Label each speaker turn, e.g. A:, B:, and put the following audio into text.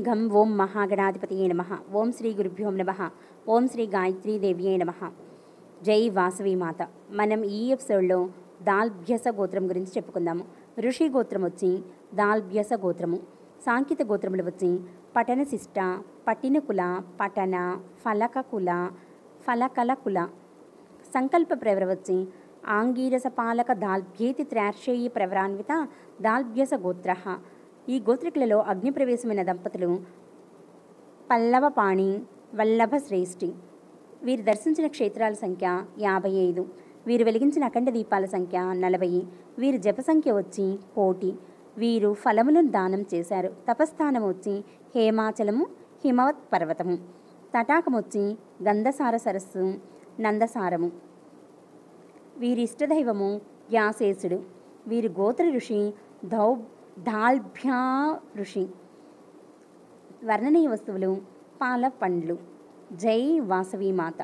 A: గం ఓం మహాగణాధిపతియే నమః. ఓం శ్రీ గురుభ్యో నమః. ఓం శ్రీ గాయత్రీ దేవ్యే నమః. జై వాసవి మాత. మనం ఈ ఎపిసోడ్లో దాల్భ్యస గోత్రం గురించి చెప్పుకుందాము. ఋషి గోత్రం వచ్చి దాల్భ్యస గోత్రము. సాంకేత గోత్రములు వచ్చి పటనశిష్ట, పట్టినకుల, పటన, ఫలకకుల, ఫలకలకుల. సంకల్ప ప్రవర వచ్చి ఆంగీరస పాలక దాల్భ్యేతి త్రార్షేయి ప్రవరాన్విత దాల్భ్యస గోత్ర. ఈ గోత్రికులలో అగ్నిప్రవేశమైన దంపతులు పల్లవపాణి, వల్లభ శ్రేష్ఠి. వీరు దర్శించిన క్షేత్రాల సంఖ్య 55. వీరు వెలిగించిన అఖండ దీపాల సంఖ్య 40. వీరి జప సంఖ్య వచ్చి 1,000,000. వీరు ఫలములను దానం చేశారు. తపస్థానం వచ్చి హేమాచలము, హిమవత్ పర్వతము. తటాకం వచ్చి గంధసార సరస్సు, నందసారము. వీరి ఇష్టదైవము వ్యాసేశుడు. వీరి గోత్ర ఋషి దాల్భ్యా ఋషి. వర్ణనీయ వస్తువులు పాల పండ్లు. జై వాసవి మాత.